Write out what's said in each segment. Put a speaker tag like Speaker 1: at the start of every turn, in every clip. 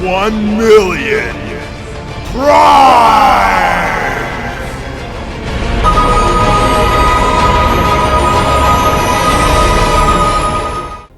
Speaker 1: 1,000,000 Prime!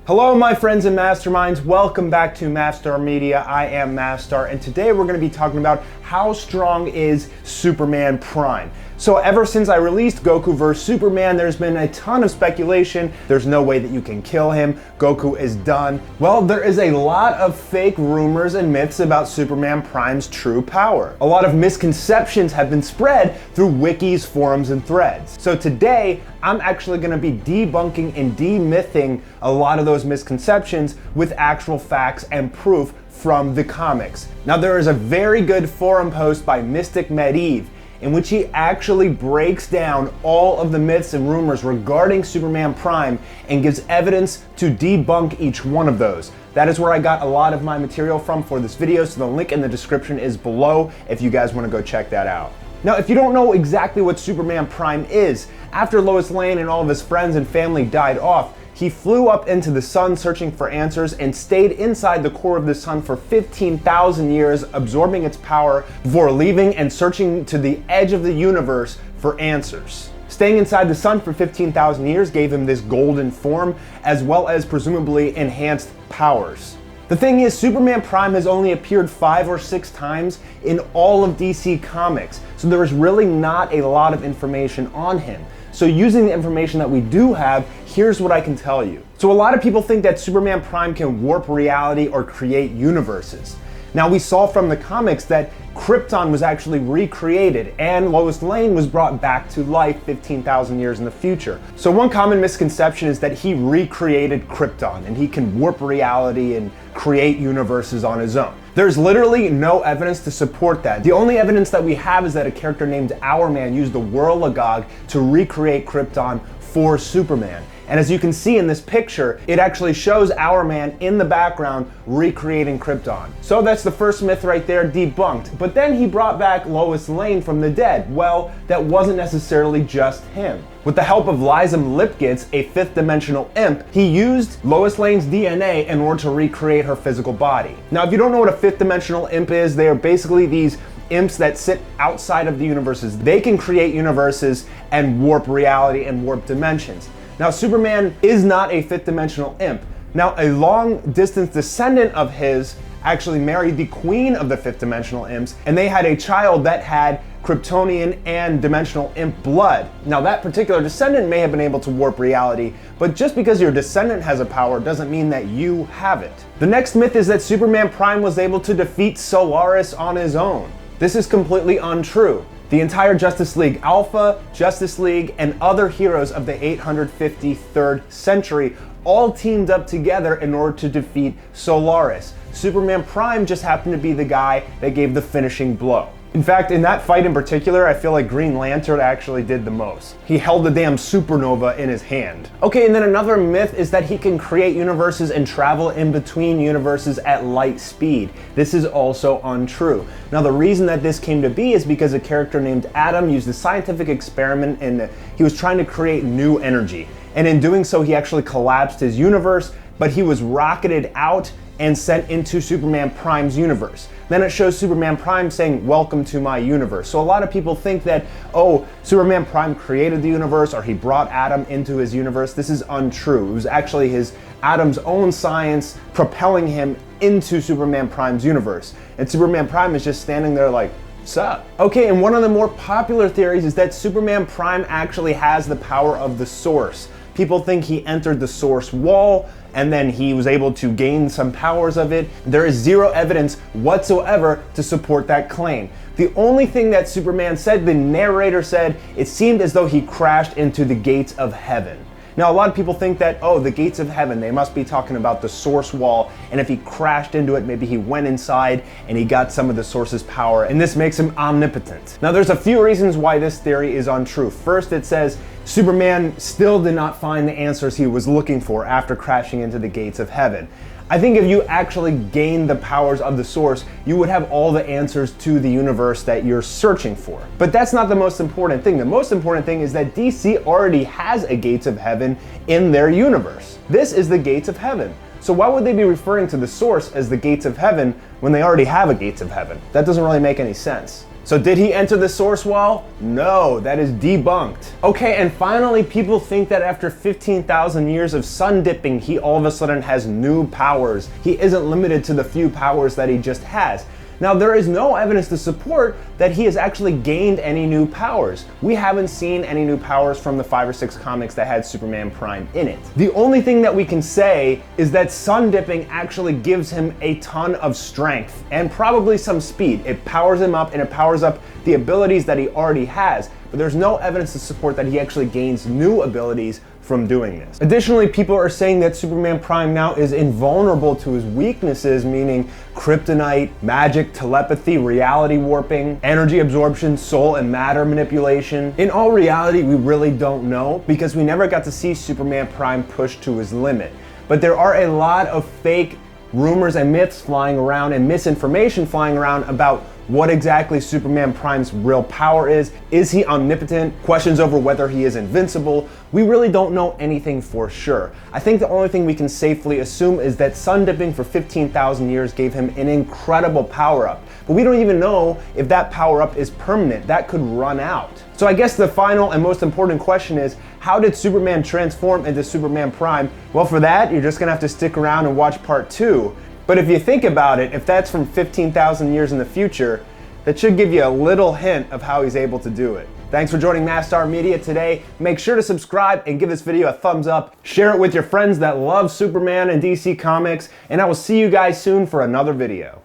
Speaker 2: Hello my friends and masterminds, welcome back to Mastar Media. I am Mastar, and today we're going to be talking about how strong is Superman Prime. So ever since I released Goku vs. Superman, there's been a ton of speculation. There's no way that you can kill him. Goku is done. Well, there is a lot of fake rumors and myths about Superman Prime's true power. A lot of misconceptions have been spread through wikis, forums, and threads. So today, I'm actually going to be debunking and demything a lot of those misconceptions with actual facts and proof from the comics. Now, there is a very good forum post by Mystic Medivh in which he actually breaks down all of the myths and rumors regarding Superman Prime and gives evidence to debunk each one of those. That is where I got a lot of my material from for this video, so the link in the description is below if you guys want to go check that out. Now, if you don't know exactly what Superman Prime is, after Lois Lane and all of his friends and family died off, he flew up into the sun searching for answers and stayed inside the core of the sun for 15,000 years, absorbing its power before leaving and searching to the edge of the universe for answers. Staying inside the sun for 15,000 years gave him this golden form, as well as presumably enhanced powers. The thing is, Superman Prime has only appeared 5 or 6 times in all of DC Comics, so there is really not a lot of information on him. So using the information that we do have, here's what I can tell you. So a lot of people think that Superman Prime can warp reality or create universes. Now, we saw from the comics that Krypton was actually recreated and Lois Lane was brought back to life 15,000 years in the future. So one common misconception is that he recreated Krypton and he can warp reality and create universes on his own. There's literally no evidence to support that. The only evidence that we have is that a character named Hourman used the Whirlagog to recreate Krypton for Superman. And as you can see in this picture, it actually shows Hourman in the background recreating Krypton. So that's the first myth right there, debunked. But then he brought back Lois Lane from the dead. Well, that wasn't necessarily just him. With the help of Lysum Lipgitz, a fifth-dimensional imp, he used Lois Lane's DNA in order to recreate her physical body. Now, if you don't know what a fifth-dimensional imp is, they are basically these imps that sit outside of the universes. They can create universes and warp reality and warp dimensions. Now, Superman is not a fifth-dimensional imp. Now, a long-distance descendant of his actually married the queen of the fifth-dimensional imps, and they had a child that had Kryptonian and dimensional imp blood. Now, that particular descendant may have been able to warp reality, but just because your descendant has a power doesn't mean that you have it. The next myth is that Superman Prime was able to defeat Solaris on his own. This is completely untrue. The entire Justice League Alpha, Justice League, and other heroes of the 853rd century all teamed up together in order to defeat Solaris. Superman Prime just happened to be the guy that gave the finishing blow. In fact, in that fight in particular, I feel like Green Lantern actually did the most. He held the damn supernova in his hand. Okay, and then another myth is that he can create universes and travel in between universes at light speed. This is also untrue. Now, the reason that this came to be is because a character named Adam used a scientific experiment and he was trying to create new energy. And in doing so, he actually collapsed his universe, but he was rocketed out and sent into Superman Prime's universe. Then it shows Superman Prime saying, "Welcome to my universe." So a lot of people think that, oh, Superman Prime created the universe or he brought Adam into his universe. This is untrue. It was actually Adam's own science propelling him into Superman Prime's universe. And Superman Prime is just standing there like, "Sup?" Okay, and one of the more popular theories is that Superman Prime actually has the power of the Source. People think he entered the Source wall and then he was able to gain some powers of it. There is zero evidence whatsoever to support that claim. The only thing that Superman said, the narrator said, it seemed as though he crashed into the gates of heaven. Now, a lot of people think that, oh, the gates of heaven, they must be talking about the Source wall, and if he crashed into it, maybe he went inside and he got some of the Source's power, and this makes him omnipotent. Now, there's a few reasons why this theory is untrue. First, it says Superman still did not find the answers he was looking for after crashing into the gates of heaven. I think if you actually gained the powers of the Source, you would have all the answers to the universe that you're searching for. But that's not the most important thing. The most important thing is that DC already has a Gates of Heaven in their universe. This is the Gates of Heaven. So why would they be referring to the source as the gates of heaven when they already have a gates of heaven? That doesn't really make any sense. So did he enter the source well? No, that is debunked. Okay, and finally, people think that after 15,000 years of sun dipping, he all of a sudden has new powers. He isn't limited to the few powers that he just has. Now, there is no evidence to support that he has actually gained any new powers. We haven't seen any new powers from the 5 or 6 comics that had Superman Prime in it. The only thing that we can say is that sun dipping actually gives him a ton of strength and probably some speed. It powers him up and it powers up the abilities that he already has, but there's no evidence to support that he actually gains new abilities from doing this. Additionally, people are saying that Superman Prime now is invulnerable to his weaknesses, meaning kryptonite, magic, telepathy, reality warping, energy absorption, soul and matter manipulation. In all reality, we really don't know because we never got to see Superman Prime pushed to his limit. But there are a lot of fake rumors and myths flying around and misinformation flying around about what exactly Superman Prime's real power is. Is he omnipotent? Questions over whether he is invincible. We really don't know anything for sure. I think the only thing we can safely assume is that sun dipping for 15,000 years gave him an incredible power up. But we don't even know if that power up is permanent. That could run out. So I guess the final and most important question is, how did Superman transform into Superman Prime? Well, for that, you're just gonna have to stick around and watch part 2. But if you think about it, if that's from 15,000 years in the future, that should give you a little hint of how he's able to do it. Thanks for joining Mastar Media today. Make sure to subscribe and give this video a thumbs up. Share it with your friends that love Superman and DC Comics, and I will see you guys soon for another video.